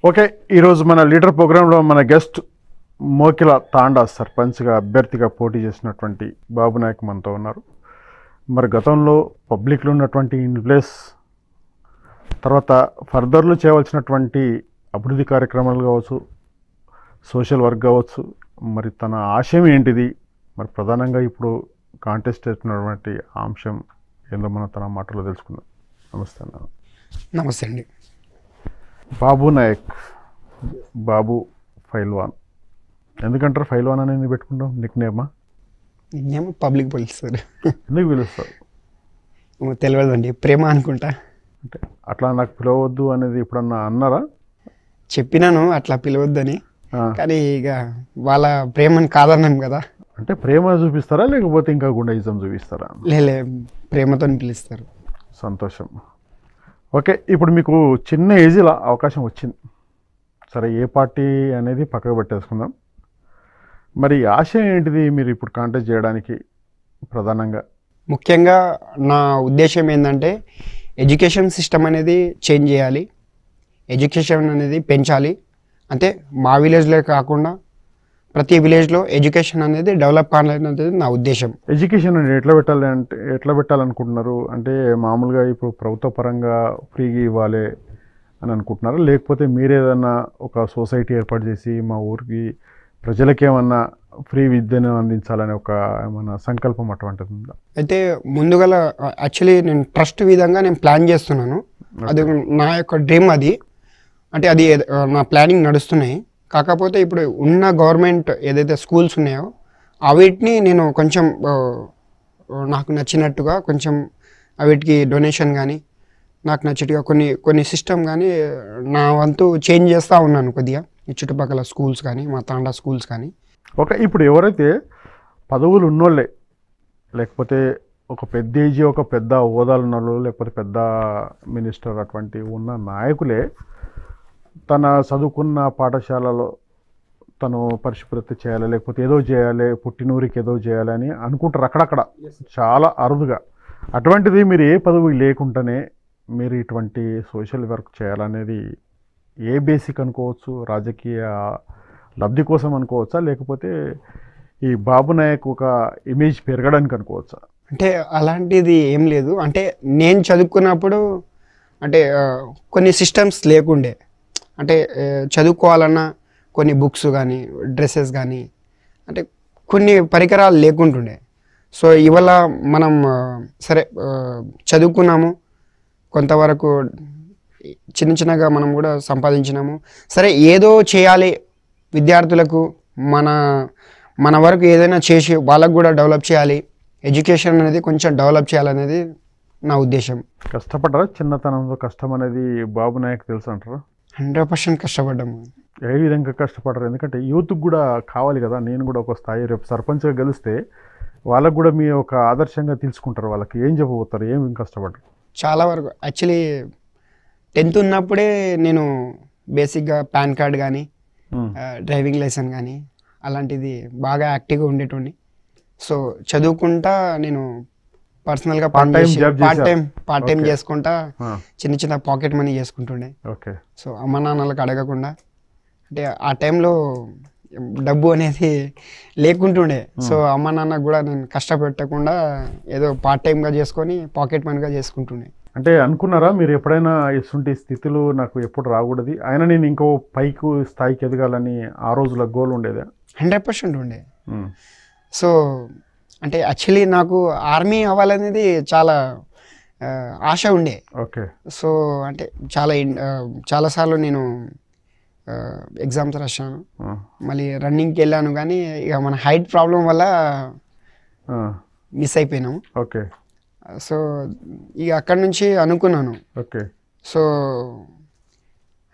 Okay, ఈరోజు మన leader ప్రోగ్రాంలో మన గెస్ట్ మోకిల తాండా సర్పంచ్గా అభ్యర్థిగా పోటీ చేసినటువంటి బాబు నాయక్ మనతో ఉన్నారు. మరి గతంలో పబ్లిక్లో ఉన్నటువంటి ఇన్ఫ్లుయెన్స్, తర్వాత ఫర్దర్లో చేయవలసినటువంటి అభివృద్ధి కార్యక్రమాలు కావచ్చు, సోషల్ వర్క్ కావచ్చు, మరి తన ఆశయం ఏంటిది, మరి ప్రధానంగా ఇప్పుడు కాంటెస్ట్ చేస్తున్నటువంటి అంశం ఏందో మనం తన మాటలో తెలుసుకుందాం. నమస్తే అన్న. నమస్తే అండి. బాబు నాయక్, బాబు ఫైల్వాన్ ఎందుకంటారు? ఫైల్వాన్ అనేది పెట్టుకుంటాం, నిక్ నేమా? నిన్నేమో పబ్లిక్ పిలుస్తారు. ఎందుకు పిలుస్తారు? తెలియదండి, ప్రేమ అనుకుంటా. అంటే అట్లా నాకు పిలవద్దు అనేది ఎప్పుడన్నా అన్నారా? చెప్పినాను అట్లా పిలవద్దని, కానీ ఇక వాళ్ళ ప్రేమను కాదన్నాం కదా. అంటే ప్రేమ చూపిస్తారా లేకపోతే ఇంకా గుండెయిజం చూపిస్తారా? లే ప్రేమతో పిలుస్తారు. సంతోషం. ఓకే, ఇప్పుడు మీకు చిన్న ఏజ్లో అవకాశం వచ్చింది. సరే, ఏ పార్టీ అనేది పక్కకు పెట్టేసుకుందాం. మరి ఆశయం ఏంటిది మీరు ఇప్పుడు కాంటెస్ట్ చేయడానికి? ప్రధానంగా ముఖ్యంగా నా ఉద్దేశం ఏంటంటే ఎడ్యుకేషన్ సిస్టమ్ అనేది చేంజ్ చేయాలి, ఎడ్యుకేషన్ అనేది పెంచాలి. అంటే మా విలేజ్లో కాకుండా ప్రతి విలేజ్లో ఎడ్యుకేషన్ అనేది డెవలప్ కావాలనేది నా ఉద్దేశం. ఎడ్యుకేషన్ ఎట్లా పెట్టాలనుకుంటున్నారు? అంటే మామూలుగా ఇప్పుడు ప్రభుత్వ పరంగా ఫ్రీగా ఇవ్వాలి అని అనుకుంటున్నారా, లేకపోతే మీరేదన్నా ఒక సొసైటీ ఏర్పాటు చేసి మా ఊరికి ప్రజలకి ఏమన్నా ఫ్రీ విద్యను అందించాలనే ఒక ఏమన్నా సంకల్పం అటువంటిది ఉందా? అయితే ముందుగా యాక్చువల్లీ నేను ట్రస్ట్ విధంగా నేను ప్లాన్ చేస్తున్నాను. అది నా యొక్క డ్రీమ్. అది అంటే అది నా ప్లానింగ్ నడుస్తున్నాయి. కాకపోతే ఇప్పుడు ఉన్న గవర్నమెంట్ ఏదైతే స్కూల్స్ ఉన్నాయో అవిటిని నేను కొంచెం నాకు నచ్చినట్టుగా కొంచెం అవిటికి డొనేషన్ కానీ నాకు నచ్చినట్టుగా కొన్ని సిస్టమ్ కానీ నా వంతు చేంజ్ చేస్తూ ఉన్నాను కొద్దిగా. ఈ చుట్టుపక్కల స్కూల్స్ కానీ మా తాండా స్కూల్స్ కానీ. ఓకే, ఇప్పుడు ఎవరైతే పదవులు ఉన్నోళ్ళే, లేకపోతే ఒక పెద్ద ఏజీ, ఒక పెద్ద హోదాలు ఉన్న వాళ్ళు, లేకపోతే పెద్ద మినిస్టర్ అటువంటి ఉన్న నాయకులే తన చదువుకున్న పాఠశాలలో తను పరిశుభ్రత చేయాలి, లేకపోతే ఏదో చేయాలి, పుట్టినూరికి ఏదో చేయాలి అని అనుకుంటారు అక్కడక్కడ, చాలా అరుదుగా. అటువంటిది మీరు ఏ పదవి లేకుండానే మీరు ఇటువంటి సోషల్ వర్క్ చేయాలనేది ఏ బేసిక్ అనుకోవచ్చు? రాజకీయ లబ్ధి కోసం అనుకోవచ్చా, లేకపోతే ఈ బాబు నాయక్ ఒక ఇమేజ్ పెరగడానికి అనుకోవచ్చా? అంటే అలాంటిది ఏం లేదు. అంటే నేను చదువుకున్నప్పుడు అంటే కొన్ని సిస్టమ్స్ లేకుండే. అంటే చదువుకోవాలన్నా కొన్ని బుక్స్ కానీ డ్రెస్సెస్ కానీ అంటే కొన్ని పరికరాలు లేకుంటుండే. సో ఇవాళ మనం సరే చదువుకున్నాము, కొంతవరకు చిన్నగా మనం కూడా సంపాదించినాము. సరే ఏదో చేయాలి విద్యార్థులకు, మన వరకు ఏదైనా చేసి వాళ్ళకు కూడా డెవలప్ చేయాలి, ఎడ్యుకేషన్ అనేది కొంచెం డెవలప్ చేయాలనేది నా ఉద్దేశం. కష్టపడ్డారా? చిన్నతనంలో కష్టం అనేది బాబు నాయక్ తెలుసు అంటారా? 100% కష్టపడ్డాము. ఏ విధంగా కష్టపడరు? ఎందుకంటే యూత్కి కూడా కావాలి కదా. నేను కూడా ఒక స్థాయి రేపు సర్పంచ్గా గెలిస్తే వాళ్ళకు కూడా మీ ఒక ఆదర్శంగా తీసుకుంటారు. వాళ్ళకి ఏం చెప్పబోతారు? ఏం కష్టపడరు? చాలా వరకు యాక్చువల్లీ 10th ఉన్నప్పుడే నేను బేసిక్గా పాన్ కార్డ్ కానీ డ్రైవింగ్ లైసెన్స్ కానీ అలాంటిది బాగా యాక్టివ్గా ఉండేటోని. సో చదువుకుంటా నేను పర్సనల్గా పార్ట్ టైం చేసుకుంటా చిన్న పాకెట్ మనీ చేసుకుంటుండే. ఓకే. సో అమ్మ నాన్నలకు అడగకుండా, అంటే ఆ టైంలో డబ్బు అనేది లేకుంటుండే. సో అమ్మ నాన్నకు కూడా నేను కష్టపెట్టకుండా ఏదో పార్ట్ టైంగా చేసుకొని పాకెట్ మనీగా చేసుకుంటుండే. అంటే అనుకున్నారా మీరు ఎప్పుడైనా ఇటువంటి స్థితిలో నాకు ఎప్పుడు రాకూడదు, అయినా నేను ఇంకో పైకి స్థాయికి ఎదగాలని ఆ రోజుల గోల్ ఉండేదా? 100% ఉండే. సో అంటే యాక్చువల్లీ నాకు ఆర్మీ అవ్వాలనేది చాలా ఆశ ఉండే. ఓకే. సో అంటే చాలాసార్లు నేను ఎగ్జామ్స్ రాశాను, మళ్ళీ రన్నింగ్కి వెళ్ళాను, కానీ ఇక మన హైట్ ప్రాబ్లం వల్ల మిస్ అయిపోయినాము. ఓకే. సో ఇక అక్కడి నుంచి అనుకున్నాను. ఓకే. సో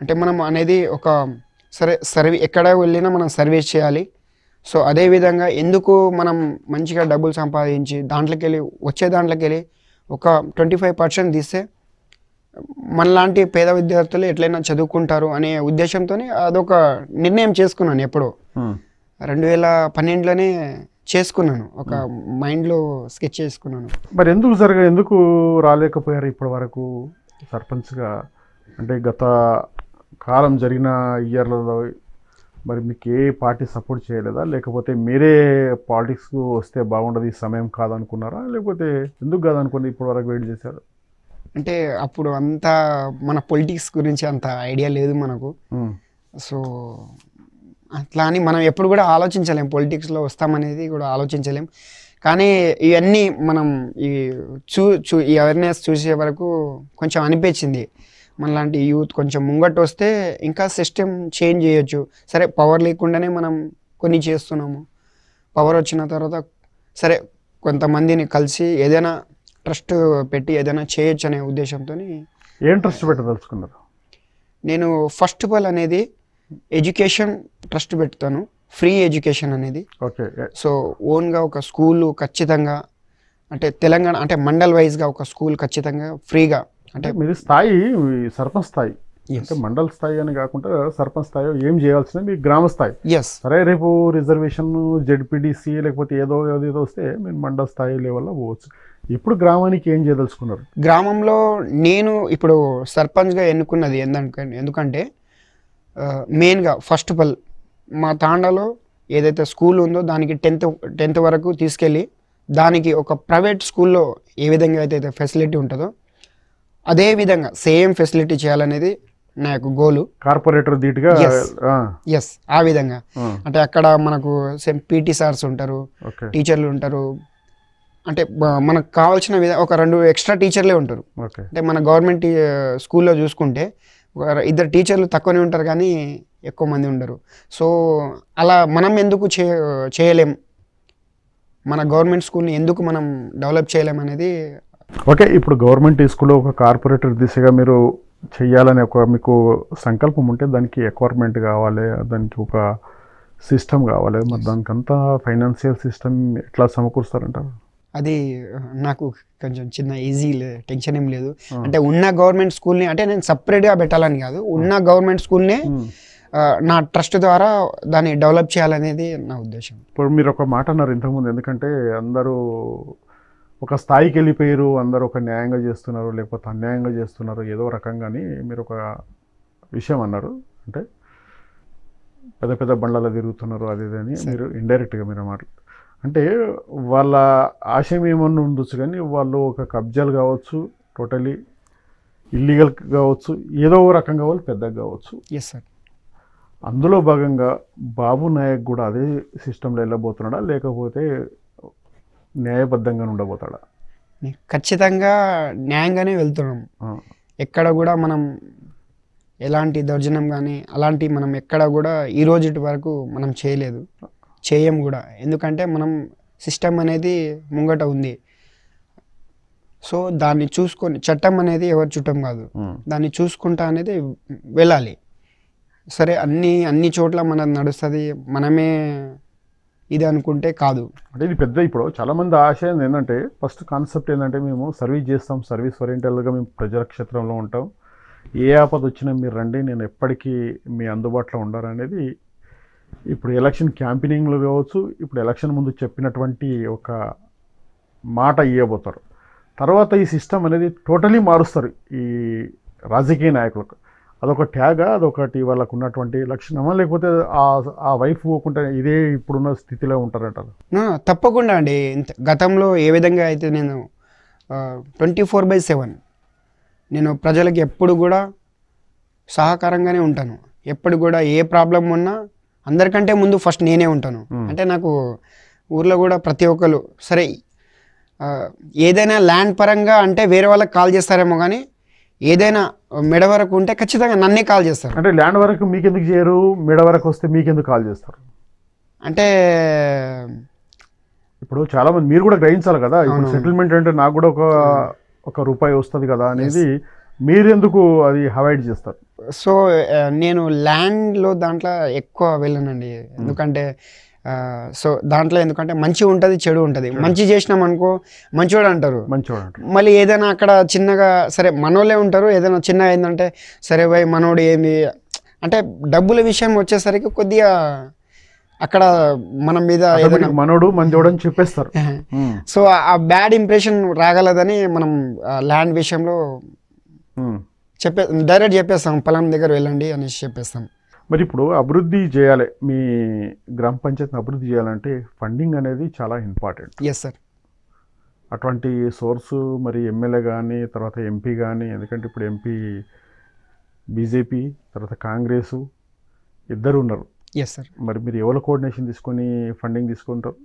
అంటే మనం అనేది ఒక సరే ఎక్కడ వెళ్ళినా మనం సర్వీస్ చేయాలి. సో అదేవిధంగా ఎందుకు మనం మంచిగా డబ్బులు సంపాదించి వచ్చే దాంట్లోకి వెళ్ళి ఒక 25% తీస్తే మనలాంటి పేద విద్యార్థులు ఎట్లయినా చదువుకుంటారు అనే ఉద్దేశంతో అదొక నిర్ణయం చేసుకున్నాను. ఎప్పుడో 2012లోనే చేసుకున్నాను, ఒక మైండ్లో స్కెచ్ చేసుకున్నాను. మరి ఎందుకు రాలేకపోయారు ఇప్పటి వరకు సర్పంచ్గా? అంటే గత కాలం జరిగిన ఇయర్లలో మరి మీకు ఏ పార్టీ సపోర్ట్ చేయలేదా, లేకపోతే మీరే పాలిటిక్స్కు వస్తే బాగుండదు ఈ సమయం కాదనుకున్నారా, లేకపోతే ఎందుకు కాదనుకుని ఇప్పటి వరకు వెయిట్ చేశారు? అంటే అప్పుడు అంతా మన పొలిటిక్స్ గురించి అంత ఐడియా లేదు మనకు. సో అట్లా అని మనం ఎప్పుడు కూడా ఆలోచించలేం, పొలిటిక్స్లో వస్తామనేది కూడా ఆలోచించలేం. కానీ ఇవన్నీ మనం ఈ ఈ అవేర్నెస్ చూసే వరకు కొంచెం అనిపించింది, మనలాంటి యూత్ కొంచెం ముంగట్టు వస్తే ఇంకా సిస్టమ్ చేంజ్ చేయొచ్చు. సరే పవర్ లేకుండానే మనం కొన్ని చేస్తున్నాము, పవర్ వచ్చిన తర్వాత సరే కొంతమందిని కలిసి ఏదైనా ట్రస్ట్ పెట్టి ఏదైనా చేయొచ్చు అనే ఉద్దేశంతో. ఏం ట్రస్ట్ పెట్టదలుచుకున్నారు? నేను ఫస్ట్ ఆఫ్ ఆల్ అనేది ఎడ్యుకేషన్ ట్రస్ట్ పెడతాను, ఫ్రీ ఎడ్యుకేషన్ అనేది. ఓకే. సో ఓన్గా ఒక స్కూల్ ఖచ్చితంగా, అంటే తెలంగాణ అంటే మండల్ వైజ్గా ఒక స్కూల్ ఖచ్చితంగా ఫ్రీగా. అంటే మీది స్థాయి సర్పంచ్ స్థాయి, అంటే మండల్ స్థాయి అని కాకుండా సర్పంచ్ స్థాయి ఏం చేయాల్సిందే మీ గ్రామ స్థాయి. సరే రేపు రిజర్వేషన్ జెడ్పీడీసీ లేకపోతే ఏదో వస్తే మీరు మండల్ స్థాయి లెవెల్లో పోవచ్చు. ఇప్పుడు గ్రామానికి ఏం చేయదలుచుకున్నారు? గ్రామంలో నేను ఇప్పుడు సర్పంచ్గా ఎన్నుకున్నది ఎందుకంటే మెయిన్గా ఫస్ట్ ఆఫ్ ఆల్ మా తాండాలో ఏదైతే స్కూల్ ఉందో దానికి 10th వరకు తీసుకెళ్ళి దానికి ఒక ప్రైవేట్ స్కూల్లో ఏ విధంగా అయితే ఫెసిలిటీ ఉంటుందో అదే విధంగా సేమ్ ఫెసిలిటీ చేయాలనేది నా యొక్క గోలు. కార్పొరేటర్ ధీటుగా ఎస్ ఆ విధంగా. అంటే అక్కడ మనకు సేమ్ పీటీ సార్స్ ఉంటారు, టీచర్లు ఉంటారు, అంటే మనకు కావాల్సిన విధంగా ఒక 2 ఎక్స్ట్రా టీచర్లే ఉంటారు. అంటే మన గవర్నమెంట్ స్కూల్లో చూసుకుంటే 2 టీచర్లు తక్కువనే ఉంటారు కానీ ఎక్కువ మంది ఉండరు. సో అలా మనం ఎందుకు చేయలేం, మన గవర్నమెంట్ స్కూల్ని ఎందుకు మనం డెవలప్ చేయలేం అనేది. ఓకే, ఇప్పుడు గవర్నమెంట్ స్కూల్లో ఒక కార్పొరేటర్ దిశగా మీరు చెయ్యాలని మీకు సంకల్పం ఉంటే దానికి ఎక్వైర్మెంట్ కావాలి, దానికి ఒక సిస్టమ్ కావాలి. మరి దానికంతా ఫైనాన్షియల్ సిస్టమ్ ఎట్లా సమకూరుస్తారంటారు? అది నాకు కొంచెం చిన్న ఈజీ టెన్షన్ ఏం లేదు. అంటే ఉన్న గవర్నమెంట్ స్కూల్ని, అంటే నేను సపరేట్గా పెట్టాలని కాదు, ఉన్న గవర్నమెంట్ స్కూల్నే నా ట్రస్ట్ ద్వారా దాన్ని డెవలప్ చేయాలనేది నా ఉద్దేశం. ఇప్పుడు మీరు ఒక మాట అన్నారు ఇంతకుముందు, ఎందుకంటే అందరూ ఒక స్థాయికి వెళ్ళిపోయారు, అందరూ ఒక న్యాయంగా చేస్తున్నారు లేకపోతే అన్యాయంగా చేస్తున్నారు ఏదో రకంగాని మీరు ఒక విషయం అన్నారు. అంటే పెద్ద పెద్ద బండ్లలో తిరుగుతున్నారు అది అని మీరు ఇండైరెక్ట్గా మీరు మాట్లాడు, అంటే వాళ్ళ ఆశయం ఏమన్నా ఉండొచ్చు కానీ వాళ్ళు ఒక కబ్జాలు కావచ్చు, టోటలీ ఇల్లీగల్ కావచ్చు, ఏదో రకంగా వాళ్ళు పెద్దగా కావచ్చు. Yes sir. అందులో భాగంగా బాబు నాయక్ కూడా అదే సిస్టంలో వెళ్ళబోతున్నాడా లేకపోతే న్యాయబద్ధంగా ఉండబోతాడా? ఖచ్చితంగా న్యాయంగానే వెళ్తున్నాం. ఎక్కడ కూడా మనం ఎలాంటి దౌర్జన్యం కానీ అలాంటి మనం ఎక్కడ కూడా ఈ రోజు వరకు మనం చేయలేదు, చేయం కూడా. ఎందుకంటే మనం సిస్టమ్ అనేది ముంగట ఉంది. సో దాన్ని చూసుకొని, చట్టం అనేది ఎవరు చుట్టం కాదు, దాన్ని చూసుకుంటా అనేది వెళ్ళాలి. సరే అన్ని చోట్ల మనం నడుస్తుంది, మనమే ఇది అనుకుంటే కాదు. అంటే ఇది పెద్ద, ఇప్పుడు చాలామంది ఆశయం ఏంటంటే ఫస్ట్ కాన్సెప్ట్ ఏంటంటే మేము సర్వీస్ చేస్తాం, సర్వీస్ ఓరియంటెడ్గా మేము ప్రజల క్షేత్రంలో ఉంటాం, ఏ ఆపద వచ్చినా మీరు రండి, నేను ఎప్పటికీ మీ అందుబాటులో ఉండాలనేది ఇప్పుడు ఎలక్షన్ క్యాంపెయినింగ్లో కావచ్చు, ఇప్పుడు ఎలక్షన్ ముందు చెప్పినటువంటి ఒక మాట ఇవ్వబోతారు. తర్వాత ఈ సిస్టమ్ అనేది టోటలీ మారుస్తారు ఈ రాజకీయ నాయకులకు. అదొక ట్యాగా, అదొకటి వాళ్ళకు ఉన్నటువంటి లక్షణమా, లేకపోతే ఆ వైఫ్ పోకుండా ఇదే ఇప్పుడున్న స్థితిలో ఉంటారంటారు? తప్పకుండా అండి. గతంలో ఏ విధంగా అయితే నేను 24/7 నేను ప్రజలకి ఎప్పుడు కూడా సహకారంగానే ఉంటాను. ఎప్పుడు కూడా ఏ ప్రాబ్లం ఉన్నా అందరికంటే ముందు ఫస్ట్ నేనే ఉంటాను. అంటే నాకు ఊర్లో కూడా ప్రతి ఒక్కరు సరే ఏదైనా ల్యాండ్ పరంగా అంటే వేరే వాళ్ళకి కాల్ చేస్తారేమో కానీ ఏదైనా మెడ వరకు ఉంటే ఖచ్చితంగా నన్నే కాల్ చేస్తారు. అంటే ల్యాండ్ వరకు మీకెందుకు చేయరు, మెడ వరకు వస్తే మీకెందుకు కాల్ చేస్తారు? అంటే ఇప్పుడు చాలా మంది మీరు కూడా గ్రహించాలి కదా, ఇప్పుడు సెటిల్మెంట్ అంటే నాకు కూడా ఒక రూపాయి వస్తుంది కదా అనేది మీరెందుకు అది అవాయిడ్ చేస్తారు? సో నేను ల్యాండ్లో దాంట్లో ఎక్కువ వెళ్ళానండి. ఎందుకంటే సో దాంట్లో ఎందుకంటే మంచి ఉంటుంది, చెడు ఉంటుంది. మంచి చేసినాం అనుకో మంచివాడు అంటారు, మళ్ళీ ఏదైనా అక్కడ చిన్నగా సరే మనోళ్ళే ఉంటారు, ఏదైనా చిన్నగా ఏంటంటే సరే భయ్ మనోడు ఏమి అంటే డబ్బుల విషయం వచ్చేసరికి కొద్దిగా అక్కడ మన మీద ఏదైనా మనోడు మంచోడు అని చెప్పేస్తారు. సో ఆ బ్యాడ్ ఇంప్రెషన్ రాగలదని మనం ల్యాండ్ విషయంలో డైరెక్ట్ చెప్పేస్తాం, పలానా దగ్గర వెళ్ళండి అనేసి చెప్పేస్తాం. మరి ఇప్పుడు అభివృద్ధి చేయాలి, మీ గ్రామ పంచాయతీని అభివృద్ధి చేయాలంటే ఫండింగ్ అనేది చాలా ఇంపార్టెంట్. Yes sir. అటువంటి సోర్సు మరి ఎమ్మెల్యే కానీ తర్వాత ఎంపీ కానీ, ఎందుకంటే ఇప్పుడు ఎంపీ బీజేపీ తర్వాత కాంగ్రెసు ఇద్దరు ఉన్నారు. Yes sir. మరి మీరు ఎవరు కోఆర్డినేషన్ తీసుకొని ఫండింగ్ తీసుకుంటారు?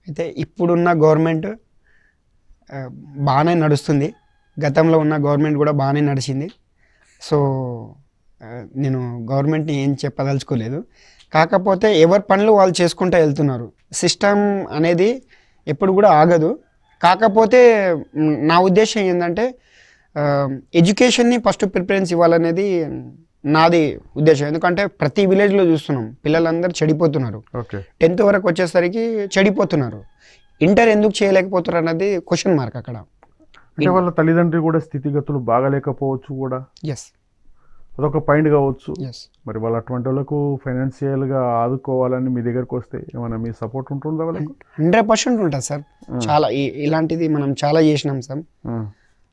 అయితే ఇప్పుడున్న గవర్నమెంట్ బాగానే నడుస్తుంది, గతంలో ఉన్న గవర్నమెంట్ కూడా బాగానే నడిచింది. సో నేను గవర్నమెంట్ని ఏం చెప్పదలుచుకోలేదు. కాకపోతే ఎవరి పనులు వాళ్ళు చేసుకుంటూ వెళ్తున్నారు. సిస్టమ్ అనేది ఎప్పుడు కూడా ఆగదు. కాకపోతే నా ఉద్దేశం ఏంటంటే ఎడ్యుకేషన్ని ఫస్ట్ ప్రిఫరెన్స్ ఇవ్వాలనేది నాది ఉద్దేశం. ఎందుకంటే ప్రతి విలేజ్లో చూస్తున్నాం పిల్లలందరూ చెడిపోతున్నారు. 10th వరకు వచ్చేసరికి చెడిపోతున్నారు. ఇంటర్ ఎందుకు చేయలేకపోతున్నారు అన్నది క్వశ్చన్ మార్క్ అక్కడ. అంటే వాళ్ళ తల్లిదండ్రులు కూడా స్థితిగతులు బాగాలేకపోవచ్చు కూడా. ఎస్, అదొక పాయింట్ కావచ్చు. ఎస్. మరి వాళ్ళు అటువంటి వాళ్ళకు ఫైనాన్షియల్గా ఆదుకోవాలని మీ దగ్గరకు వస్తే ఏమైనా మీ సపోర్ట్ ఉంటుందా వాళ్ళకు? 100% ఉంటుంది సార్. చాలా ఇలాంటిది మనం చాలా చేసినాం సార్.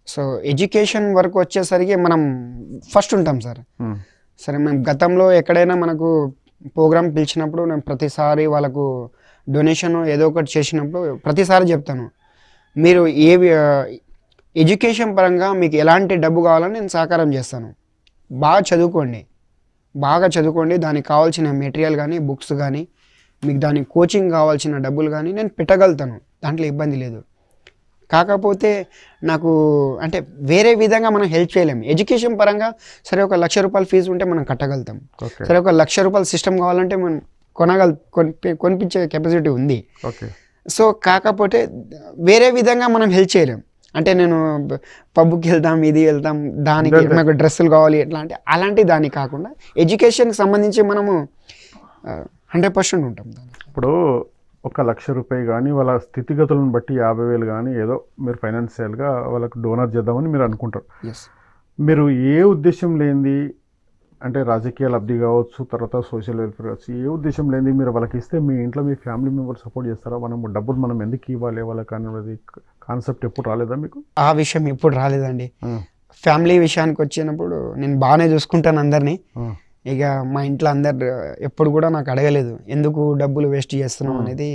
సో ఎడ్యుకేషన్ వరకు వచ్చేసరికి మనం ఫస్ట్ ఉంటాం సార్. సరే, మేము గతంలో ఎక్కడైనా మనకు ప్రోగ్రామ్ పిలిచినప్పుడు నేను ప్రతిసారి వాళ్ళకు డొనేషన్ ఏదో ఒకటి చేసినప్పుడు ప్రతిసారి చెప్తాను, మీరు ఎడ్యుకేషన్ పరంగా మీకు ఎలాంటి డబ్బు కావాలని నేను సహకారం చేస్తాను. బాగా చదువుకోండి, దానికి కావాల్సిన మెటీరియల్ కానీ బుక్స్ కానీ మీకు దానికి కోచింగ్ కావాల్సిన డబ్బులు కానీ నేను పెట్టగలుగుతాను, దాంట్లో ఇబ్బంది లేదు. కాకపోతే నాకు అంటే వేరే విధంగా మనం హెల్ప్ చేయలేము. ఎడ్యుకేషన్ పరంగా సరే 1 లక్ష రూపాయలు ఫీజు ఉంటే మనం కట్టగలుగుతాం. సరే 1 లక్ష రూపాయల సిస్టమ్ కావాలంటే మనం కొనిపించే కెపాసిటీ ఉంది. సో కాకపోతే వేరే విధంగా మనం హెల్ప్ చేయలేం. అంటే నేను పబ్కి వెళ్తాం, ఇది వెళ్తాం, దానికి నాకు డ్రెస్సులు కావాలి ఎట్లా అంటే అలాంటి దానికి కాకుండా ఎడ్యుకేషన్కి సంబంధించి మనము 100% ఉంటాం. ఇప్పుడు 1 లక్ష రూపాయలు కానీ వాళ్ళ స్థితిగతులను బట్టి 50,000 కానీ ఏదో మీరు ఫైనాన్షియల్గా వాళ్ళకు డోనర్ చేద్దామని మీరు అనుకుంటారు. మీరు ఏ ఉద్దేశం లేనిది, అంటే రాజకీయ లబ్ధి కావచ్చు, తర్వాత సోషల్ వెల్ఫేర్ కావచ్చు, ఏ ఉద్దేశం లేనిది మీరు వాళ్ళకి ఇస్తే మీ ఇంట్లో మీ ఫ్యామిలీ మెంబర్స్ సపోర్ట్ చేస్తారా? డబ్బులు మనం ఎందుకు ఇవ్వాలి వాళ్ళకి అనేది కాన్సెప్ట్ ఎప్పుడు రాలేదా మీకు? ఆ విషయం ఎప్పుడు రాలేదండి. ఫ్యామిలీ విషయానికి వచ్చినప్పుడు నేను బాగానే చూసుకుంటాను అందరినీ. ఇక మా ఇంట్లో అందరు ఎప్పుడు కూడా నాకు అడగలేదు ఎందుకు డబ్బులు వేస్ట్ చేస్తున్నాం అనేది,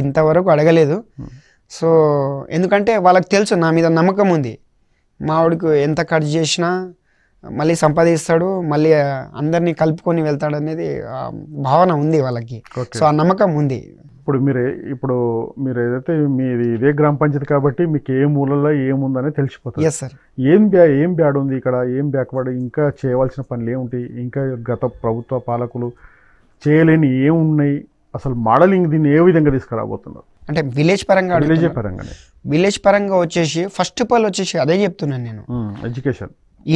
ఇంతవరకు అడగలేదు. సో ఎందుకంటే వాళ్ళకి తెలుసు నా మీద నమ్మకం ఉంది. మావాడికి ఎంత ఖర్చు చేసినా మళ్ళీ సంపాదిస్తాడు, మళ్ళీ అందరినీ కలుపుకొని వెళ్తాడు అనేది భావన ఉంది వాళ్ళకి. సో ఆ నమ్మకం ఉంది. ఇప్పుడు మీరు ఏదైతే మీది ఇదే గ్రామ పంచాయతీ కాబట్టి మీకు ఏ మూలలో ఏముందనే తెలిసిపోతుంది. Yes sir. ఏం బ్యాడ్ ఉంది ఇక్కడ, ఏం బ్యాక్వర్డ్, ఇంకా చేయవలసిన పనులు ఏముంటాయి, ఇంకా గత ప్రభుత్వ పాలకులు చేయలేని ఏమున్నాయి, అసలు మోడలింగ్ దీన్ని ఏ విధంగా తీసుకురాబోతున్నారు? అంటే విలేజ్ పరంగా వచ్చేసి ఫస్ట్ ఆఫ్ ఆల్ వచ్చేసి అదే చెప్తున్నాను నేను,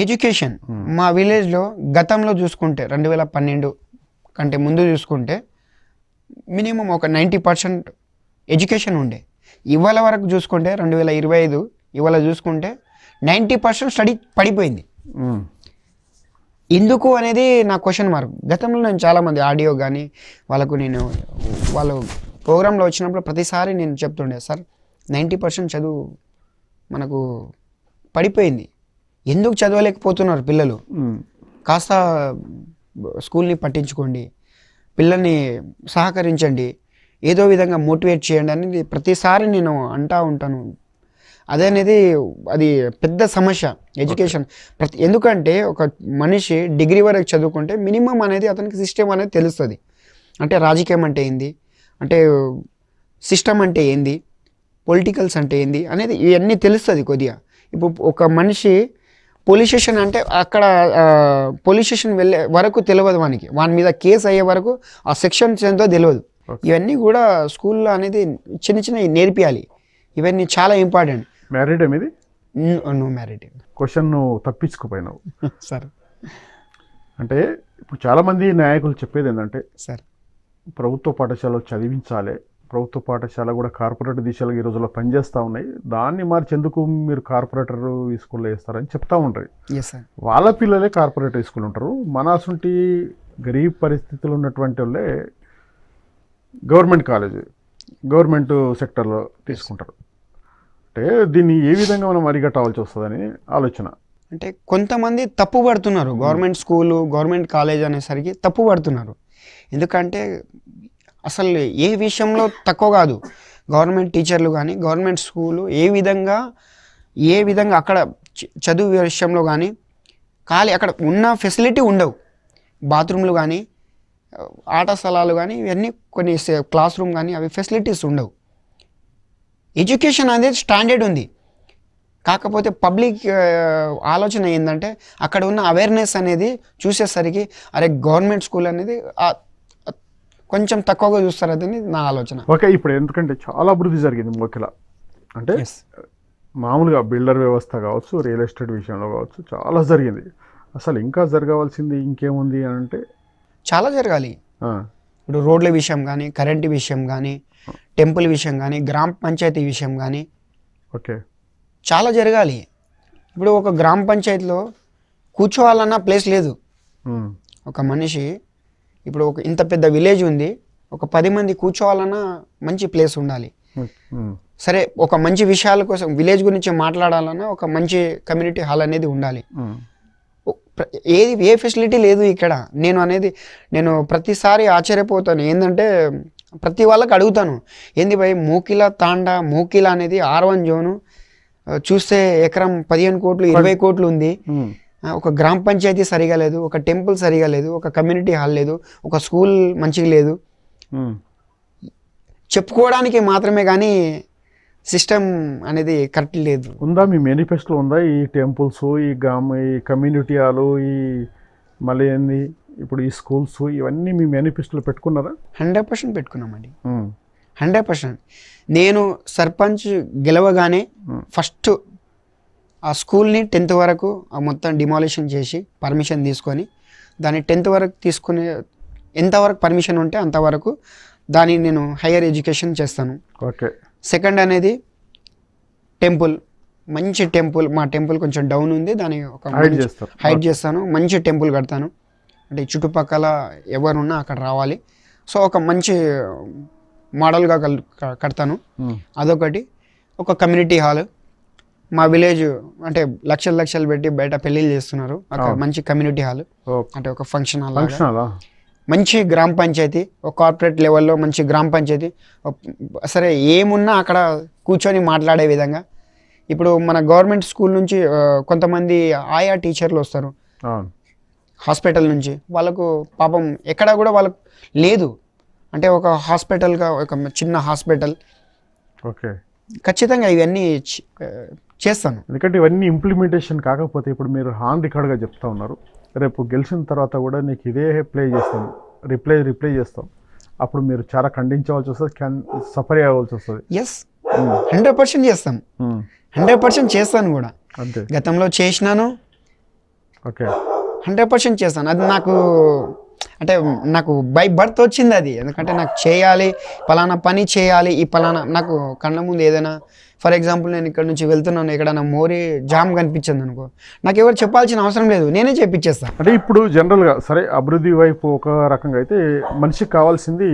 ఎడ్యుకేషన్. మా విలేజ్లో గతంలో చూసుకుంటే 2012 కంటే ముందు చూసుకుంటే మినిమం ఒక 90% ఎడ్యుకేషన్ ఉండే. ఇవాళ వరకు చూసుకుంటే 2025 ఇవాళ చూసుకుంటే 90% స్టడీ పడిపోయింది. ఎందుకు అనేది నా క్వశ్చన్ మార్క్. గతంలో నేను చాలామంది ఆడియో కానీ వాళ్ళు ప్రోగ్రాంలో వచ్చినప్పుడు ప్రతిసారి నేను చెప్తుండే, సార్ 90% చదువు మనకు పడిపోయింది, ఎందుకు చదవలేకపోతున్నారు పిల్లలు, కాస్త స్కూల్ని పట్టించుకోండి, పిల్లల్ని సహకరించండి, ఏదో విధంగా మోటివేట్ చేయండి అనేది ప్రతిసారి నేను అంటూ ఉంటాను. అది పెద్ద సమస్య ఎడ్యుకేషన్. ఎందుకంటే ఒక మనిషి డిగ్రీ వరకు చదువుకుంటే మినిమం అనేది అతనికి సిస్టమ్ అనేది తెలుస్తుంది. అంటే రాజకీయం అంటే ఏంది, అంటే సిస్టమ్ అంటే ఏంది, పొలిటికల్స్ అంటే ఏంది అనేది ఇవన్నీ తెలుస్తుంది కొద్దిగా. ఇప్పుడు ఒక మనిషి పోలీస్ స్టేషన్ అంటే అక్కడ పోలీస్ స్టేషన్ వెళ్ళే వరకు తెలియదు వాని మీద కేసు అయ్యే వరకు ఆ సెక్షన్స్ ఏంటో తెలియదు. ఇవన్నీ కూడా స్కూల్లో అనేది చిన్న నేర్పియాలి. ఇవన్నీ చాలా ఇంపార్టెంట్. మ్యారీడ్ అనేది నో మ్యారీడ్. క్వశ్చన్ తప్పించుకుపోయినావు సార్. అంటే ఇప్పుడు చాలామంది నాయకులు చెప్పేది ఏంటంటే సార్ ప్రభుత్వ పాఠశాలలో చదివించాలి, ప్రభుత్వ పాఠశాల కూడా కార్పొరేట్ దిశలో ఈ రోజుల్లో పనిచేస్తూ ఉన్నాయి, దాన్ని మార్చేందుకు మీరు కార్పొరేటర్ స్కూల్లో వేస్తారని చెప్తా ఉంటారు. వాళ్ళ పిల్లలే కార్పొరేట్ స్కూల్ ఉంటారు. మన అసంటి గరీబ్ పరిస్థితులు ఉన్నటువంటి వాళ్ళే గవర్నమెంట్ సెక్టర్లో తీసుకుంటారు. అంటే దీన్ని ఏ విధంగా మనం అరిగట్టవలసి వస్తుందని ఆలోచన. అంటే కొంతమంది తప్పు పడుతున్నారు, గవర్నమెంట్ స్కూలు గవర్నమెంట్ కాలేజ్ అనేసరికి తప్పు పడుతున్నారు. ఎందుకంటే అసలు ఏ విషయంలో తక్కువ కాదు, గవర్నమెంట్ టీచర్లు కానీ గవర్నమెంట్ స్కూలు ఏ విధంగా అక్కడ చదువు విషయంలో కానీ అక్కడ ఉన్న ఫెసిలిటీ ఉండవు. బాత్రూమ్లు కానీ ఆట స్థలాలు కానీ ఇవన్నీ కొన్ని క్లాస్ రూమ్ కానీ అవి ఫెసిలిటీస్ ఉండవు. ఎడ్యుకేషన్ అనేది స్టాండర్డ్ ఉంది. కాకపోతే పబ్లిక్ ఆలోచన ఏంటంటే అక్కడ ఉన్న అవేర్నెస్ అనేది చూసేసరికి అరే గవర్నమెంట్ స్కూల్ అనేది కొంచెం తక్కువగా చూస్తారు, అదని నా ఆలోచన. ఓకే, ఇప్పుడు ఎందుకంటే చాలా అభివృద్ధి జరిగింది మోకిలా. అంటే మామూలుగా బిల్డర్ వ్యవస్థ కావచ్చు, రియల్ ఎస్టేట్ విషయంలో కావచ్చు, చాలా జరిగింది. అసలు ఇంకా జరగవలసింది ఇంకేముంది అని అంటే చాలా జరగాలి. ఇప్పుడు రోడ్ల విషయం కానీ, కరెంటు విషయం కానీ, టెంపుల్ విషయం కానీ, గ్రామ పంచాయతీ విషయం కానీ ఓకే చాలా జరగాలి. ఇప్పుడు ఒక గ్రామ పంచాయతీలో కూర్చోవాలన్న ప్లేస్ లేదు. ఒక మనిషి ఇప్పుడు ఇంత పెద్ద విలేజ్ ఉంది, ఒక 10 మంది కూర్చోవాలన్నా మంచి ప్లేస్ ఉండాలి. సరే, ఒక మంచి విషయాల కోసం విలేజ్ గురించి మాట్లాడాలన్నా ఒక మంచి కమ్యూనిటీ హాల్ అనేది ఉండాలి. ఏ ఫెసిలిటీ లేదు ఇక్కడ. నేను ప్రతిసారి ఆశ్చర్యపోతాను. ఏంటంటే ప్రతి వాళ్ళకి అడుగుతాను, ఏంది భయ్ మోకిలా అనేది R1 జోను, చూస్తే ఎకరం 15 కోట్లు 20 కోట్లు ఉంది. ఒక గ్రామ పంచాయతీ సరిగా లేదు, ఒక టెంపుల్ సరిగా లేదు, ఒక కమ్యూనిటీ హాల్ లేదు, ఒక స్కూల్ మంచిగా లేదు. చెప్పుకోవడానికి మాత్రమే కానీ సిస్టమ్ అనేది కరెక్ట్ లేదు. ఉందా మీ మేనిఫెస్టోలో ఉందా ఈ టెంపుల్స్, ఈ కమ్యూనిటీ హాలు, ఈ మళ్ళీ ఏంది ఇప్పుడు ఈ స్కూల్స్, ఇవన్నీ మీ మేనిఫెస్టోలో పెట్టుకున్నారా? 100% పెట్టుకున్నామండి. 100%. నేను సర్పంచ్ గెలవగానే ఫస్ట్ ఆ స్కూల్ని 10th వరకు మొత్తం డిమాలిషన్ చేసి పర్మిషన్ తీసుకొని దాన్ని 10th వరకు తీసుకుని ఎంతవరకు పర్మిషన్ ఉంటే అంతవరకు దాన్ని నేను హైయర్ ఎడ్యుకేషన్ చేస్తాను. ఓకే. సెకండ్ అనేది టెంపుల్, మంచి టెంపుల్. మా టెంపుల్ కొంచెం డౌన్ ఉంది, దాన్ని ఒక హైట్ చేస్తాను, మంచి టెంపుల్ కడతాను. అంటే చుట్టుపక్కల ఎవరున్నా అక్కడ రావాలి. సో ఒక మంచి మోడల్గా కడతాను. అదొకటి. ఒక కమ్యూనిటీ హాల్. మా విలేజ్ అంటే లక్షలు పెట్టి బయట పెళ్ళిళ్ళు చేస్తున్నారు, అక్కడ మంచి కమ్యూనిటీ హాల్ అంటే ఒక ఫంక్షన్ హాల్. మంచి గ్రామ పంచాయతీ, ఒక కార్పొరేట్ లెవెల్లో మంచి గ్రామ పంచాయతీ. సరే ఏమున్నా అక్కడ కూర్చొని మాట్లాడే విధంగా. ఇప్పుడు మన గవర్నమెంట్ స్కూల్ నుంచి కొంతమంది ఆయా టీచర్లు వస్తారు హాస్పిటల్ నుంచి. వాళ్ళకు పాపం ఎక్కడా కూడా వాళ్ళకు లేదు. అంటే ఒక హాస్పిటల్గా ఒక చిన్న హాస్పిటల్. ఓకే, ఖచ్చితంగా ఇవన్నీ చేస్తాను. ఎందుకంటే ఇవన్నీ ఇంప్లిమెంటేషన్ కాకపోతే ఇప్పుడు మీరు హాన్ రికార్డ్గా చెప్తా ఉన్నారు, రేపు గెలిచిన తర్వాత కూడా నీకు ఇదే రిప్లై చేస్తాం, అప్పుడు మీరు చాలా ఖండించవలసి వస్తుంది, సఫర్ అవ్వాల్సి వస్తుంది. ఎస్, 100% చేస్తాం. 100% చేస్తాను కూడా. అంతే, గతంలో చేసినాను. ఓకే, 100% చేస్తాను. అది నాకు బై బర్త్ వచ్చింది అది. ఎందుకంటే నాకు చేయాలి, పలానా పని చేయాలి, ఈ పలానా నాకు కళ్ళ ముందు ఏదైనా, ఫర్ ఎగ్జాంపుల్ నేను ఇక్కడ నుంచి వెళ్తున్నాను, ఎక్కడైనా మోరీ జామ్ కనిపించింది అనుకో, నాకు ఎవరు చెప్పాల్సిన అవసరం లేదు, నేనే చేపించేస్తాను. అంటే ఇప్పుడు జనరల్గా సరే అభివృద్ధి వైపు ఒక రకంగా అయితే మనిషికి కావాల్సింది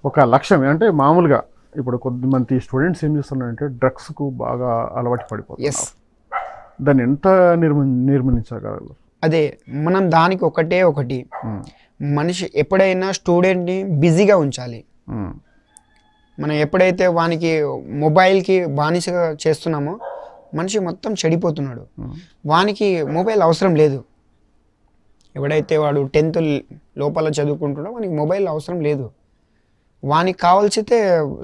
ఒక లక్ష్యం. అంటే మామూలుగా ఇప్పుడు కొద్దిమంది స్టూడెంట్స్ ఏం చేస్తున్నారంటే డ్రగ్స్కు బాగా అలవాటు పడిపోతారు. దాన్ని ఎంత నిర్మించగలరు? అదే మనం దానికి ఒకటి మనిషి ఎప్పుడైనా స్టూడెంట్ని బిజీగా ఉంచాలి. మనం ఎప్పుడైతే వానికి మొబైల్కి బానిసగా చేస్తున్నామో మనిషి మొత్తం చెడిపోతున్నాడు. వానికి మొబైల్ అవసరం లేదు. ఎవడైతే వాడు 10th లోపల చదువుకుంటున్నాడో వానికి మొబైల్ అవసరం లేదు. వానికి కావాల్సితే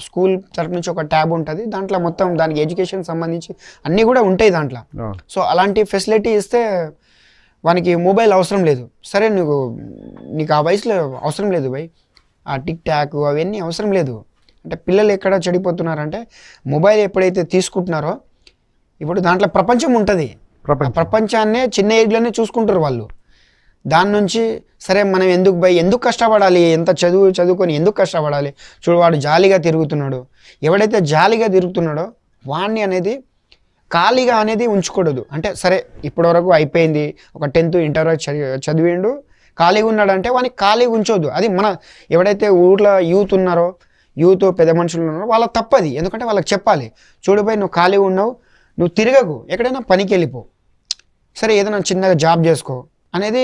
స్కూల్ తరఫు నుంచి ఒక ట్యాబ్ ఉంటుంది, దాంట్లో మొత్తం దానికి ఎడ్యుకేషన్ సంబంధించి అన్నీ కూడా ఉంటాయి దాంట్లో. సో అలాంటి ఫెసిలిటీ ఇస్తే వానికి మొబైల్ అవసరం లేదు. సరే, నీకు ఆ వయసులో అవసరం లేదు భయ్, ఆ టిక్ టాక్ అవన్నీ అవసరం లేదు. అంటే పిల్లలు ఎక్కడ చెడిపోతున్నారంటే మొబైల్ ఎప్పుడైతే తీసుకుంటున్నారో ఇప్పుడు దాంట్లో ప్రపంచం ఉంటుంది. ప్రపంచాన్నే చిన్న ఏజ్లోనే చూసుకుంటారు వాళ్ళు. దాని నుంచి సరే మనం ఎందుకు కష్టపడాలి, ఎంత చదువుకొని ఎందుకు కష్టపడాలి, చూడు వాడు జాలీగా తిరుగుతున్నాడు. ఎవడైతే జాలీగా తిరుగుతున్నాడో వాడిని అనేది ఖాళీగా అనేది ఉంచకూడదు. అంటే సరే ఇప్పటివరకు అయిపోయింది, ఒక 10th ఇంటర్ చదివిండు, ఖాళీగా ఉన్నాడంటే వానికి ఖాళీగా ఉంచొద్దు. అది ఎవడైతే ఊర్లో యూత్ పెద్ద మనుషులు ఉన్నారో వాళ్ళ తప్పది. ఎందుకంటే వాళ్ళకి చెప్పాలి, చూడుపోయి నువ్వు ఖాళీగా ఉన్నావు, నువ్వు తిరగకు, ఎక్కడైనా పనికి వెళ్ళిపో. సరే ఏదైనా చిన్నగా జాబ్ చేసుకో అనేది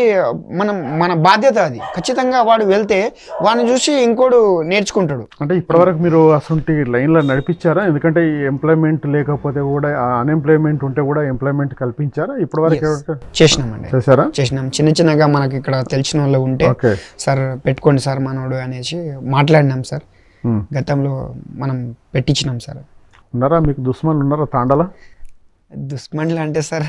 మన బాధ్యత. అది ఖచ్చితంగా వాడు వెళ్తే వాడిని చూసి ఇంకోడు నేర్చుకుంటాడు. అంటే ఇప్పటివరకు మీరు అసలు లైన్లో నడిపించారా? ఎందుకంటే ఈ ఎంప్లాయ్మెంట్ లేకపోతే కూడా అన్ఎంప్లాయ్మెంట్ ఉంటే కూడా ఎంప్లాయ్మెంట్ కల్పించారా ఇప్పటివరకు? చేసినామండి, చేశారా? చేసినాం. చిన్నగా మనకి ఇక్కడ తెలిసిన వాళ్ళు ఉంటే సార్ పెట్టుకోండి సార్ మనోడు అనేసి మాట్లాడినాం సార్. గతంలో మనం పెట్టించినాం సార్. ఉన్నారా మీకు దుస్మన్లు ఉన్నారా తాండాల? దుస్మన్లు అంటే సార్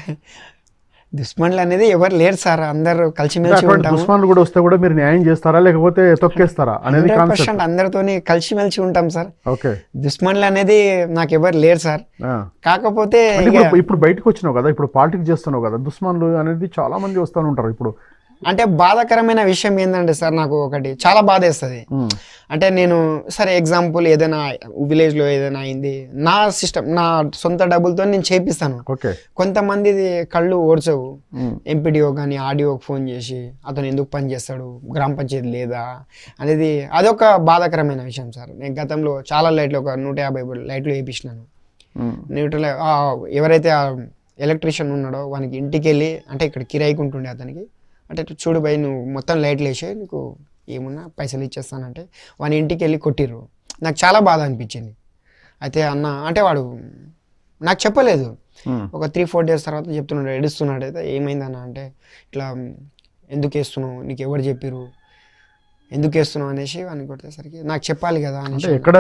దుస్మన్లు అనేది ఎవరు లేరు సార్, అందరూ కలిసిమెలిసి ఉంటాము. దుస్మన్లు కూడా వస్తే కూడా మీరు న్యాయం చేస్తారా లేకపోతే తొక్కేస్తారా అనేది? 100% అందరితోని కలిసిమెలిసి ఉంటాం సార్. ఓకే. దుస్మన్లు అనేది నాకు ఎవరు లేరు సార్. కాకపోతే ఇప్పుడు బయటకు వచ్చినావు కదా, ఇప్పుడు పాలిటిక్స్ చేస్తున్నావు కదా, దుస్మన్లు అనేది చాలా మంది వస్తూ ఉంటారు. ఇప్పుడు అంటే బాధాకరమైన విషయం ఏంటంటే సార్, నాకు ఒకటి చాలా బాధ వేస్తుంది. అంటే నేను సరే ఎగ్జాంపుల్ ఏదైనా విలేజ్లో ఏదైనా అయింది, నా సిస్టమ్ నా సొంత డబ్బులతో నేను చేపిస్తాను. కొంతమంది కళ్ళు ఓడ్చవు. ఎంపీడీఓ కానీ ఆర్డీఓకి ఫోన్ చేసి అతను ఎందుకు పని చేస్తాడు, గ్రామ పంచాయతీ లేదా అనేది అదొక బాధాకరమైన విషయం సార్. నేను గతంలో చాలా లైట్లు ఒక 150 లైట్లు వేయించినాను. న్యూట్రల్ ఎవరైతే ఎలక్ట్రీషియన్ ఉన్నాడో వానికి ఇంటికి వెళ్ళి, అంటే ఇక్కడ కిరాయికి ఉంటుండే అతనికి, అంటే చూడు భయ్ నువ్వు మొత్తం లైట్లు వేసే నీకు ఏమున్నా పైసలు ఇచ్చేస్తానంటే వాని ఇంటికి వెళ్ళి కొట్టిర్రు. నాకు చాలా బాధ అనిపించింది. అయితే అన్న అంటే వాడు నాకు చెప్పలేదు. ఒక 3-4 డేస్ తర్వాత చెప్తున్నాడు, ఏడుస్తున్నాడు. అయితే ఏమైందన్న అంటే ఇట్లా ఎందుకు వేస్తున్నావు, నీకు ఎవరు చెప్పిరు, ఎందుకు వేస్తున్నావు అనేసి వాడిని కొట్టేసరికి నాకు చెప్పాలి కదా అంటే ఎక్కడ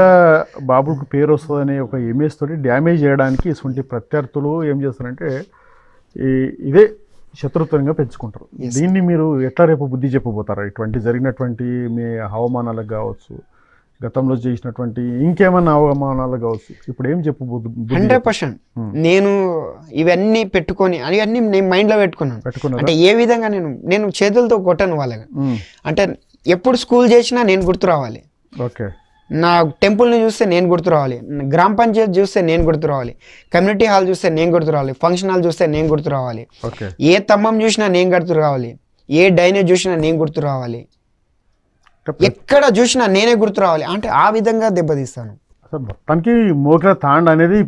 బాబుకు పేరు వస్తుందని ఒక ఇమేజ్ తోటి డ్యామేజ్ చేయడానికి ఇటువంటి ప్రత్యర్థులు ఏం చేస్తారంటే ఇదే శత్రుత్వంగా పెంచుకుంటారు. దీన్ని మీరు ఎట్లా రేపు బుద్ధి చెప్పబోతారా? ఇటువంటి జరిగినటువంటి మీ అవమానాలకు కావచ్చు, గతంలో చేసినటువంటి ఇంకేమైనా అవమానాలు కావచ్చు, ఇప్పుడు ఏం చెప్పబోదు? 100% నేను ఇవన్నీ పెట్టుకొని అవన్నీ నేను మైండ్లో పెట్టుకున్నాను. అంటే ఏ విధంగా నేను చేతులతో కొట్టను వాళ్ళగా. అంటే ఎప్పుడు స్కూల్ చేసినా నేను గుర్తు రావాలి. ఓకే. నా టెంపుల్ని చూస్తే నేను గుర్తు రావాలి, గ్రామ పంచాయతీ చూస్తే నేను గుర్తు రావాలి, కమ్యూనిటీ హాల్ చూస్తే నేను గుర్తు రావాలి, ఫంక్షన్ హాల్ చూస్తే నేను గుర్తు రావాలి, ఏ తమ్మం చూసినా నేను గుర్తు రావాలి, ఏ డైనేజ్ చూసినా నేను గుర్తు రావాలి, ఎక్కడ చూసినా నేనే గుర్తు రావాలి. అంటే ఆ విధంగా దెబ్బతీస్తాను. మొత్తానికి మోకల తాండ్ అనేది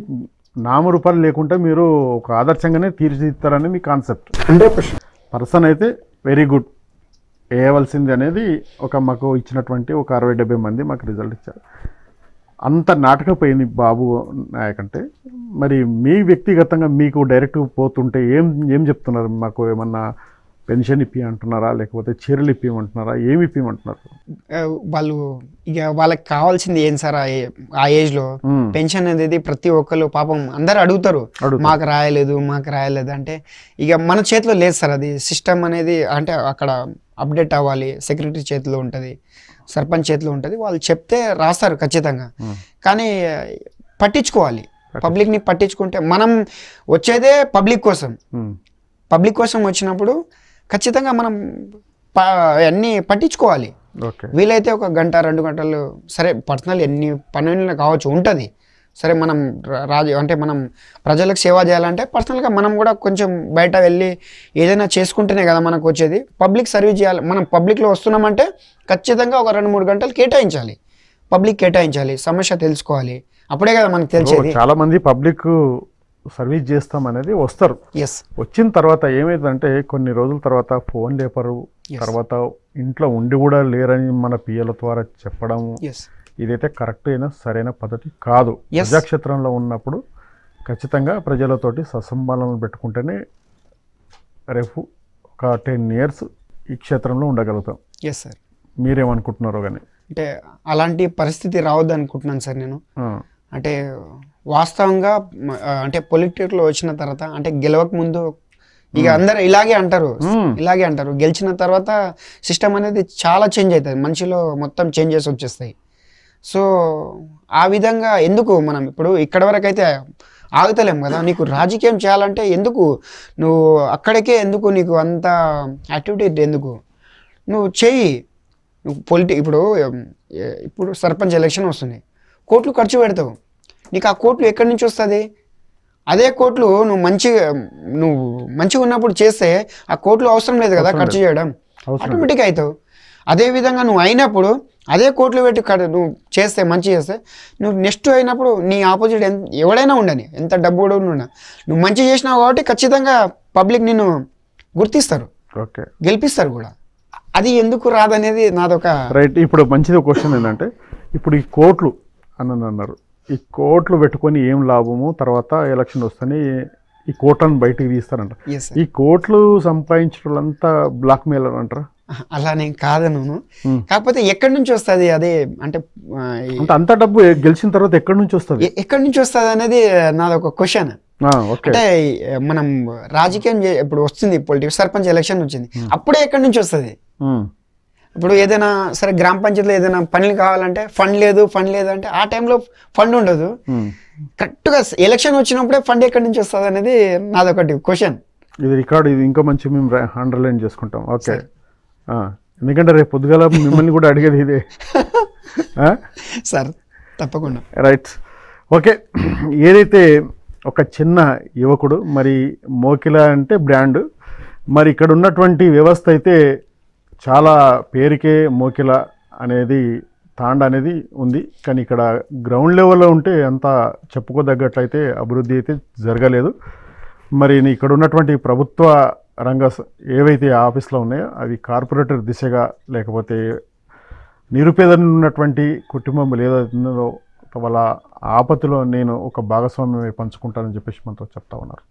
నామరూపాలు లేకుండా మీరు ఒక ఆదర్శంగానే తీర్చిదిద్దారని మీ కాన్సెప్ట్. 100% పర్సన్ అయితే వెరీ గుడ్, వేయవలసింది అనేది ఒక మాకు ఇచ్చినటువంటి ఒక 60-70 మంది మాకు రిజల్ట్ ఇచ్చారు. అంత నాటకపోయింది బాబు నాయక్ అంటే. మరి మీ వ్యక్తిగతంగా మీకు డైరెక్ట్ పోతుంటే ఏం చెప్తున్నారు? మాకు ఏమన్నా పెన్షన్ ఇప్పిమంటున్నారా లేకపోతే చీరలు ఇప్పిమంటున్నారా, ఏమి ఇప్పిమంటున్నారు? వాళ్ళు ఇక వాళ్ళకి కావాల్సింది ఏం సార్ ఆ ఏజ్లో పెన్షన్ అనేది ప్రతి ఒక్కరు పాపం అందరు అడుగుతారు, మాకు రాయలేదు అంటే ఇక మన చేతిలో లేదు సార్. అది సిస్టమ్ అనేది అంటే అక్కడ అప్డేట్ అవ్వాలి, సెక్రటరీ చేతిలో ఉంటుంది, సర్పంచ్ చేతిలో ఉంటుంది. వాళ్ళు చెప్తే రాస్తారు ఖచ్చితంగా. కానీ పట్టించుకోవాలి, పబ్లిక్ని పట్టించుకుంటే మనం వచ్చేదే పబ్లిక్ కోసం వచ్చినప్పుడు ఖచ్చితంగా మనం అన్నీ పట్టించుకోవాలి. వీలైతే 1-2 గంటలు సరే పర్సనల్ ఎన్ని పనులు కావచ్చు ఉంటుంది. సరే మనం అంటే మనం ప్రజలకు సేవ చేయాలంటే పర్సనల్గా మనం కూడా కొంచెం బయట వెళ్ళి ఏదైనా చేసుకుంటేనే కదా మనకు వచ్చేది. పబ్లిక్ సర్వీస్ చేయాలి. మనం పబ్లిక్లో వస్తున్నామంటే ఖచ్చితంగా 2-3 గంటలు కేటాయించాలి, సమస్య తెలుసుకోవాలి, అప్పుడే కదా మనకు తెలిసేది. చాలా మంది పబ్లిక్ సర్వీస్ చేస్తాం అనేది వస్తారు. వచ్చిన తర్వాత ఏమైందంటే కొన్ని రోజుల తర్వాత ఫోన్ లేపరు, తర్వాత ఇంట్లో ఉండి కూడా లేరని మన పిఎల ద్వారా చెప్పడము, ఇదైతే కరెక్ట్ అయినా సరైన పద్ధతి కాదు. ప్రజాక్షేత్రంలో ఉన్నప్పుడు ఖచ్చితంగా ప్రజలతోటి సత్సంబంధాలను పెట్టుకుంటేనే రేపు ఒక 10 years ఈ క్షేత్రంలో ఉండగలుగుతాం. మీరేమనుకుంటున్నారో కానీ? అంటే అలాంటి పరిస్థితి రావద్దు అనుకుంటున్నాను సార్ నేను. అంటే వాస్తవంగా అంటే పొలిటిక్స్లో వచ్చిన తర్వాత అంటే గెలవక ముందు ఇక అందరు ఇలాగే అంటారు, గెలిచిన తర్వాత సిస్టమ్ అనేది చాలా చేంజ్ అవుతుంది, మనిషిలో మొత్తం చేంజెస్ వచ్చేస్తాయి. సో ఆ విధంగా ఎందుకు మనం ఇప్పుడు ఇక్కడ వరకు అయితే ఆగుతలేం కదా. నీకు రాజకీయం చేయాలంటే ఎందుకు నువ్వు అక్కడికే ఎందుకు నీకు అంత యాక్టివిటీ ఎందుకు నువ్వు చెయ్యి. నువ్వు ఇప్పుడు సర్పంచ్ ఎలక్షన్ వస్తుంది, కోట్లు ఖర్చు పెడతావు, నీకు ఆ కోట్లు ఎక్కడి నుంచి వస్తుంది? అదే కోట్లు నువ్వు మంచిగా ఉన్నప్పుడు చేస్తే ఆ కోట్లు అవసరం లేదు కదా ఖర్చు చేయడం, ఆటోమేటిక్గా అవుతావు. అదేవిధంగా నువ్వు అయినప్పుడు అదే కోట్లు పెట్టి నువ్వు చేస్తే మంచి చేస్తే నువ్వు నెక్స్ట్ అయినప్పుడు నీ ఆపోజిట్ ఎవడైనా ఉండని, ఎంత డబ్బు కూడా ఉన్నా, నువ్వు మంచి చేసినావు కాబట్టి ఖచ్చితంగా పబ్లిక్ నిన్ను గుర్తిస్తారు, ఓకే గెలిపిస్తారు కూడా. అది ఎందుకు రాదనేది నాదొక రైట్. ఇప్పుడు మంచిది క్వశ్చన్ ఏంటంటే, ఇప్పుడు ఈ కోట్లు అని అన్నారు, ఈ కోట్లు పెట్టుకొని ఏం లాభము, తర్వాత ఎలక్షన్ వస్తేనే ఈ కోట్లను బయటికి తీస్తారంట. Yes, sir. ఈ కోట్లు సంపాదించిన వాళ్ళంతా బ్లాక్ మెయిలర్ అంటారా? అలా నేను కాదను, కాకపోతే ఎక్కడి నుంచి వస్తుంది అదే అంటే అంటే అంత డబ్బు గెలిచిన తర్వాత ఎక్కడి నుంచి వస్తుంది? ఎక్కడి నుంచి వస్తుంది అనేది నాదొక క్వశ్చన్. అంటే మనం రాజకీయం ఇప్పుడు వస్తుంది, పొలిటికల్ సర్పంచ్ ఎలక్షన్ వచ్చింది, అప్పుడే ఎక్కడి నుంచి వస్తుంది? ఇప్పుడు ఏదైనా సరే గ్రామ పంచాయతీలో ఏదైనా పనులు కావాలంటే ఫండ్ లేదు అంటే ఆ టైంలో ఫండ్ ఉండదు. కరెక్ట్గా ఎలక్షన్ వచ్చినప్పుడే ఫండ్ ఎక్కడి నుంచి వస్తుంది అనేది నాదొకటి క్వశ్చన్. ఇది రికార్డు, ఇది ఇంకా మంచి మేము అండర్లైన్ చేసుకుంటాం. ఓకే, ఎందుకంటే రేపు పొద్దుగాల మిమ్మల్ని కూడా అడిగేది ఇదే. సార్ తప్పకుండా. Right, okay. ఏదైతే ఒక చిన్న యువకుడు, మరి మోకిల అంటే బ్రాండ్, మరి ఇక్కడ ఉన్నటువంటి వ్యవస్థ అయితే చాలా పేరుకే మోకిల అనేది తాండ అనేది ఉంది, కానీ ఇక్కడ గ్రౌండ్ లెవెల్లో ఉంటే అంత చెప్పుకోదగ్గట్లయితే అభివృద్ధి అయితే జరగలేదు. మరి ఇక్కడ ఉన్నటువంటి ప్రభుత్వ రంగ ఏవైతే ఆఫీసులో ఉన్నాయో అవి కార్పొరేటర్ దిశగా, లేకపోతే నిరుపేదలు ఉన్నటువంటి కుటుంబం ఏదైతుందో వాళ్ళ ఆపత్తిలో నేను ఒక భాగస్వామ్యం పంచుకుంటానని చెప్పేసి మనతో చెప్తా ఉన్నారు.